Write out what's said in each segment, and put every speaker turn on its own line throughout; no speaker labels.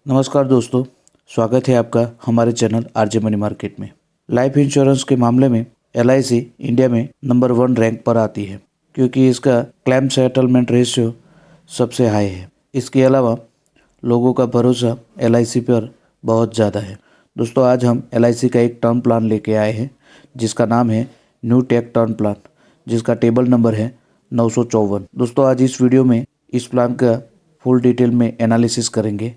नमस्कार दोस्तों, स्वागत है आपका हमारे चैनल आरजे मनी मार्केट में। लाइफ इंश्योरेंस के मामले में एलआईसी इंडिया में नंबर 1 रैंक पर आती है क्योंकि इसका क्लेम सेटलमेंट रेशियो सबसे हाई है। इसके अलावा लोगों का भरोसा एलआईसी पर बहुत ज़्यादा है। दोस्तों, आज हम एलआईसी का एक टर्म प्लान लेके आए हैं जिसका नाम है न्यू टेक टर्म प्लान, जिसका टेबल नंबर है 954। दोस्तों, आज इस वीडियो में इस प्लान का फुल डिटेल में एनालिसिस करेंगे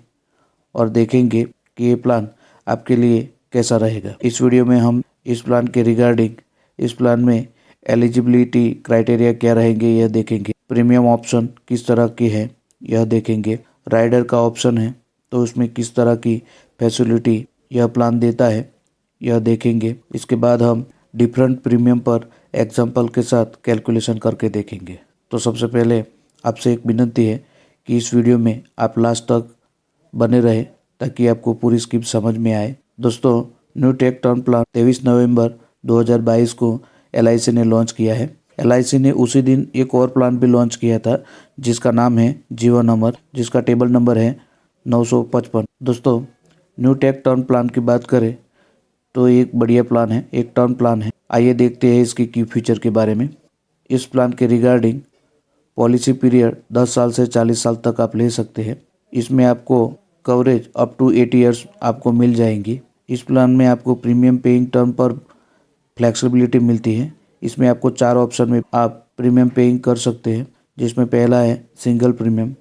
और देखेंगे कि ये प्लान आपके लिए कैसा रहेगा। इस वीडियो में हम इस प्लान के रिगार्डिंग इस प्लान में एलिजिबिलिटी क्राइटेरिया क्या रहेंगे यह देखेंगे। प्रीमियम ऑप्शन किस तरह की है यह देखेंगे। राइडर का ऑप्शन है तो उसमें किस तरह की फैसिलिटी यह प्लान देता है यह देखेंगे। इसके बाद हम डिफरेंट प्रीमियम पर एग्जाम्पल के साथ कैलकुलेशन करके देखेंगे। तो सबसे पहले आपसे एक विनती है कि इस वीडियो में आप लास्ट तक बने रहे ताकि आपको पूरी स्कीम समझ में आए। दोस्तों, न्यू टेक टर्म प्लान 23 नवंबर 2022 को एलआईसी ने लॉन्च किया है। एलआईसी ने उसी दिन एक और प्लान भी लॉन्च किया था जिसका नाम है जीवन अमर, जिसका टेबल नंबर है 955। दोस्तों, न्यू टेक टर्म प्लान की बात करें तो एक बढ़िया प्लान है, एक टर्म प्लान है। आइए देखते हैं इसकी की फीचर के बारे में। इस प्लान के रिगार्डिंग पॉलिसी पीरियड 10 साल से 40 साल तक आप ले सकते हैं। इसमें आपको कवरेज अप टू 8 ईयर्स आपको मिल जाएंगी। इस प्लान में आपको प्रीमियम पेइंग टर्म पर फ्लेक्सिबिलिटी मिलती है। इसमें आपको 4 ऑप्शन में आप प्रीमियम पेइंग कर सकते हैं, जिसमें पहला है सिंगल प्रीमियम,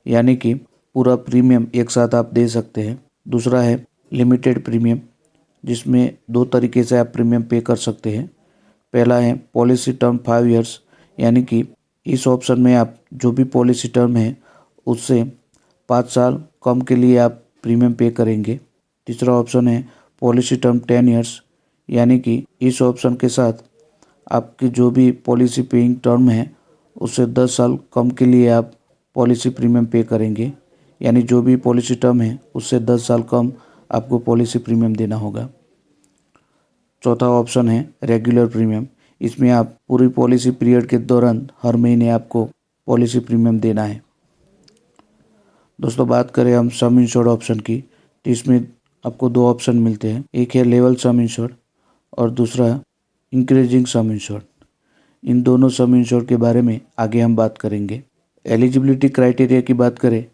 यानी कि पूरा प्रीमियम एक साथ आप दे सकते हैं। दूसरा है लिमिटेड प्रीमियम, जिसमें 2 तरीके से आप प्रीमियम पे कर सकते हैं। पहला है पॉलिसी टर्म 5 ईयर्स, यानी कि इस ऑप्शन में आप जो भी पॉलिसी टर्म है उससे 5 साल कम के लिए आप प्रीमियम पे करेंगे। तीसरा ऑप्शन है पॉलिसी टर्म 10 ईयर्स, यानी कि इस ऑप्शन के साथ आपकी जो भी पॉलिसी पेइंग टर्म है उससे 10 साल कम के लिए आप पॉलिसी प्रीमियम पे करेंगे, यानी जो भी पॉलिसी टर्म है उससे 10 साल कम आपको पॉलिसी प्रीमियम देना होगा। चौथा ऑप्शन है रेगुलर प्रीमियम। इसमें आप पूरी पॉलिसी पीरियड के दौरान हर महीने आपको पॉलिसी प्रीमियम देना है। दोस्तों, बात करें हम सम इंश्योर्ड ऑप्शन की तो इसमें आपको 2 ऑप्शन मिलते हैं। एक है लेवल सम इंश्योर्ड और दूसरा इंक्रीजिंग सम इंश्योर्ड। इन दोनों सम इंश्योर्ड के बारे में आगे हम बात करेंगे। एलिजिबिलिटी क्राइटेरिया की बात करें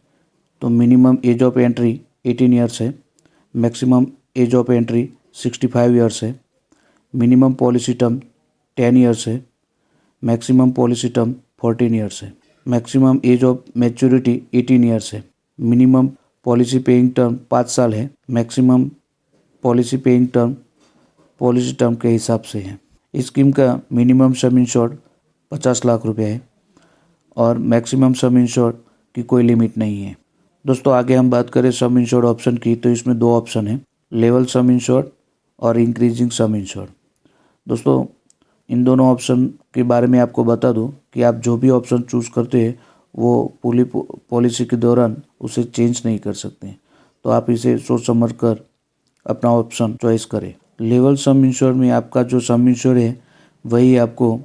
तो minimum age of entry 18 years है, maximum age of entry 65 years है, मिनिमम पॉलिसी टर्म 10 ईयर्स है, मैक्सिमम पॉलिसी टर्म 14 ईयर्स है, maximum age of maturity 18 years है, मिनिमम पॉलिसी पेइंग टर्म 5 साल है, maximum policy paying term policy term के हिसाब से है। इस स्कीम का मिनिमम सम इंश्योर्ड 50 लाख रुपए है और मैक्सिमम सम इंश्योर्ड की कोई लिमिट नहीं है। दोस्तों, आगे हम बात करें सम इंश्योर्ड ऑप्शन की तो इसमें 2 ऑप्शन है, लेवल सम इंश्योर्ड और इंक्रीजिंग सम इंश्योर्ड। दोस्तों, इन दोनों ऑप्शन के बारे में आपको बता दूं कि आप जो भी ऑप्शन चूज़ करते हैं वो पूरी पॉलिसी के दौरान उसे चेंज नहीं कर सकते, तो आप इसे सोच समझ कर अपना ऑप्शन चॉइस करें। लेवल सम इंश्योर में आपका जो सम इंश्योर है वही आपको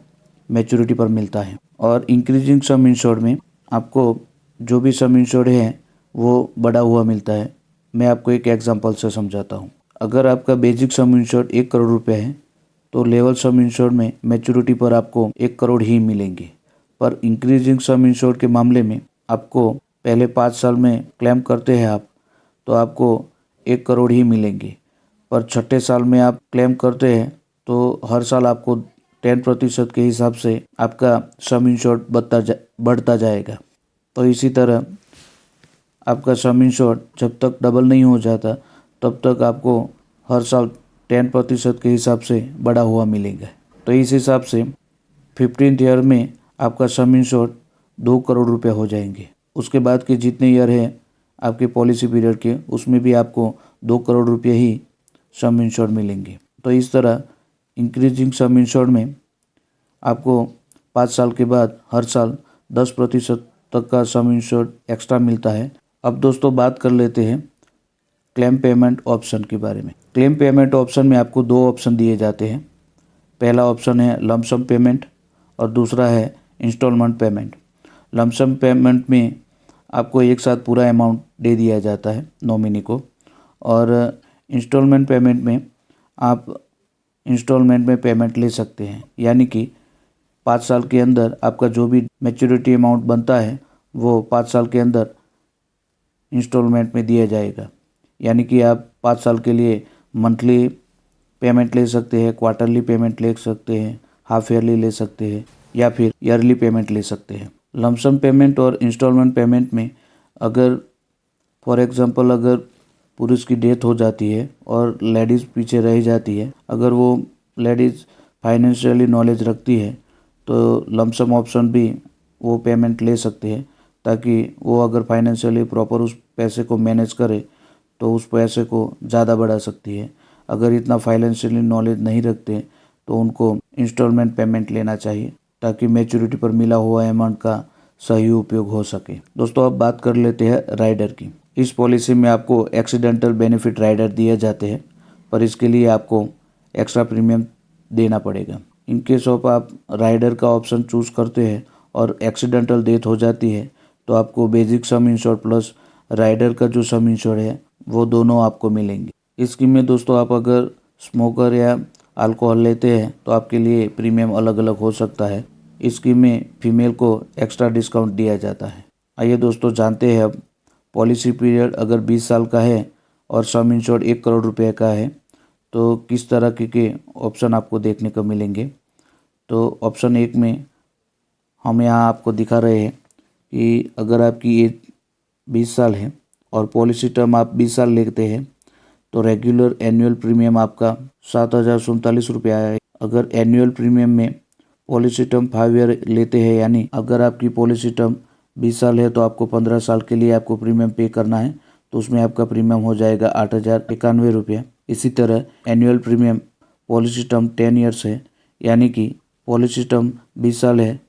मैच्योरिटी पर मिलता है और इंक्रीजिंग सम इंश्योर में आपको जो भी सम इंश्योर है वो बढ़ा हुआ मिलता है। मैं आपको एक एग्जांपल से समझाता हूँ। अगर आपका बेसिक सम इंश्योर 1 करोड़ रुपये है तो लेवल सम इंश्योर में मैच्योरिटी पर आपको 1 करोड़ ही मिलेंगे, पर इंक्रीजिंग सम इंश्योर के मामले में आपको पहले 5 साल में क्लेम करते हैं आप तो आपको 1 करोड़ ही मिलेंगे, पर छठे साल में आप क्लेम करते हैं तो हर साल आपको 10% के हिसाब से आपका सम इंश्योर बढ़ता जाएगा। तो इसी तरह आपका सम इंश्योर जब तक डबल नहीं हो जाता तब तक आपको हर साल 10% के हिसाब से बढ़ा हुआ मिलेगा। तो इस हिसाब से 15th ईयर में आपका सम इंश्योर 2 करोड़ रुपए हो जाएंगे। उसके बाद के जितने ईयर है आपके पॉलिसी पीरियड के उसमें भी आपको 2 करोड़ रुपए ही सम इंश्योर मिलेंगे। तो इस तरह इंक्रीजिंग सम इंश्योर में आपको 5 साल के बाद हर साल 10% तक का सम इंश्योर एक्स्ट्रा मिलता है। अब दोस्तों, बात कर लेते हैं क्लेम पेमेंट ऑप्शन के बारे में। क्लेम पेमेंट ऑप्शन में आपको 2 ऑप्शन दिए जाते हैं। पहला ऑप्शन है लमसम पेमेंट और दूसरा है इंस्टॉलमेंट पेमेंट। लमसम पेमेंट में आपको एक साथ पूरा अमाउंट दे दिया जाता है नॉमिनी को। और इंस्टॉलमेंट पेमेंट में आप इंस्टॉलमेंट में पेमेंट ले सकते हैं, यानी कि 5 साल के अंदर आपका जो भी मैच्योरिटी अमाउंट बनता है वो 5 साल के अंदर इंस्टॉलमेंट में दिया जाएगा। यानी कि आप 5 साल के लिए मंथली पेमेंट ले सकते हैं, क्वार्टरली पेमेंट ले सकते हैं, हाफ ईयरली ले सकते हैं या फिर ईयरली पेमेंट ले सकते हैं। लमसम पेमेंट और इंस्टॉलमेंट पेमेंट में अगर फॉर एग्जांपल अगर पुरुष की डेथ हो जाती है और लेडीज़ पीछे रह जाती है, अगर वो लेडीज़ फाइनेंशियली नॉलेज रखती है तो लमसम ऑप्शन भी वो पेमेंट ले सकते हैं, ताकि वो अगर फाइनेंशियली प्रॉपर उस पैसे को मैनेज करे तो उस पैसे को ज़्यादा बढ़ा सकती है। अगर इतना फाइनेंशियली नॉलेज नहीं रखते तो उनको इंस्टॉलमेंट पेमेंट लेना चाहिए, ताकि मैच्योरिटी पर मिला हुआ अमाउंट का सही उपयोग हो सके। दोस्तों अब बात कर लेते हैं राइडर की। इस पॉलिसी में आपको एक्सीडेंटल बेनिफिट राइडर दिए जाते हैं, पर इसके लिए आपको एक्स्ट्रा प्रीमियम देना पड़ेगा। इन केस ऑफ आप राइडर का ऑप्शन चूज़ करते हैं और एक्सीडेंटल डेथ हो जाती है तो आपको basic sum insure plus rider का जो सम इंश्योर है वो दोनों आपको मिलेंगे। इस स्कीम में दोस्तों आप अगर स्मोकर या अल्कोहल लेते हैं तो आपके लिए प्रीमियम अलग अलग हो सकता है। इस स्कीम में फीमेल को एक्स्ट्रा डिस्काउंट दिया जाता है। आइए दोस्तों जानते हैं अब पॉलिसी पीरियड अगर 20 साल का है और सम इंश्योर्ड 1 करोड़ रुपए का है तो किस तरह के ऑप्शन आपको देखने को मिलेंगे। तो ऑप्शन 1 में हम यहाँ आपको दिखा रहे हैं कि अगर आपकी एज 20 साल है और पॉलिसी टर्म आप 20 साल लेते हैं तो रेगुलर एनुअल प्रीमियम आपका 7,047 रुपया है। अगर एनुअल प्रीमियम में पॉलिसी टर्म 5 ईयर लेते हैं, यानी अगर आपकी पॉलिसी टर्म 20 साल है तो आपको 15 साल के लिए आपको प्रीमियम पे करना है, तो उसमें आपका प्रीमियम हो जाएगा 8,091 रुपया। इसी तरह annual premium policy term 10 years है, यानी कि पॉलिसी टर्म 20 साल है,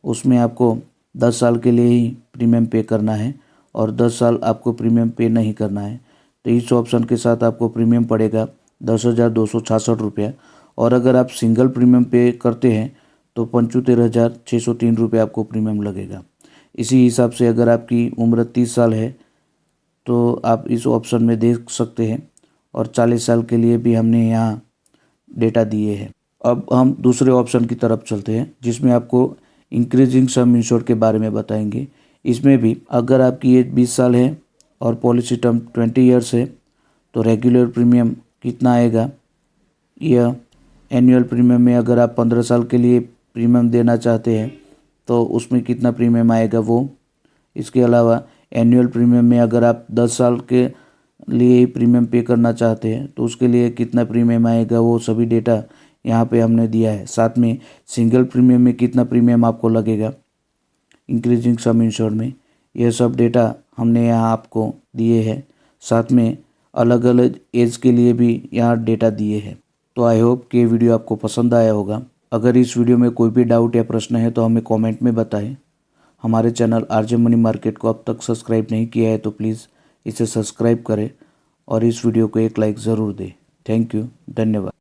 उसमें आपको 10 साल के लिए ही प्रीमियम पे करना है और 10 साल आपको प्रीमियम पे नहीं करना है। तो इस ऑप्शन के साथ आपको प्रीमियम पड़ेगा 10,266 रुपया। और अगर आप सिंगल प्रीमियम पे करते हैं तो 75,603 रुपये आपको प्रीमियम लगेगा। इसी हिसाब से अगर आपकी उम्र 30 साल है तो आप इस ऑप्शन में देख सकते हैं, और 40 साल के लिए भी हमने यहाँ डेटा दिए हैं। अब हम दूसरे ऑप्शन की तरफ चलते हैं, जिसमें आपको इंक्रीजिंग सम इंश्योर्ड के बारे में बताएंगे। इसमें भी अगर आपकी एज 20 साल है और पॉलिसी टर्म 20 ईयर्स है तो रेगुलर प्रीमियम कितना आएगा, यह एनुअल प्रीमियम में अगर आप 15 साल के लिए प्रीमियम देना चाहते हैं तो उसमें कितना प्रीमियम आएगा वो। इसके अलावा एनुअल प्रीमियम में अगर आप 10 साल के लिए ही प्रीमियम पे करना चाहते हैं तो उसके लिए कितना प्रीमियम आएगा, वो सभी डेटा यहाँ पे हमने दिया है। साथ में सिंगल प्रीमियम में कितना प्रीमियम आपको लगेगा इंक्रीजिंग सम इंश्योर्ड में, यह सब डेटा हमने यहाँ आपको दिए हैं। साथ में अलग अलग एज के लिए भी यहाँ डेटा दिए हैं। तो आई होप कि ये वीडियो आपको पसंद आया होगा। अगर इस वीडियो में कोई भी डाउट या प्रश्न है तो हमें कमेंट में बताएं। हमारे चैनल आरजे मनी मार्केट को अब तक सब्सक्राइब नहीं किया है तो प्लीज़ इसे सब्सक्राइब करें और इस वीडियो को एक लाइक ज़रूर दें। थैंक यू, धन्यवाद।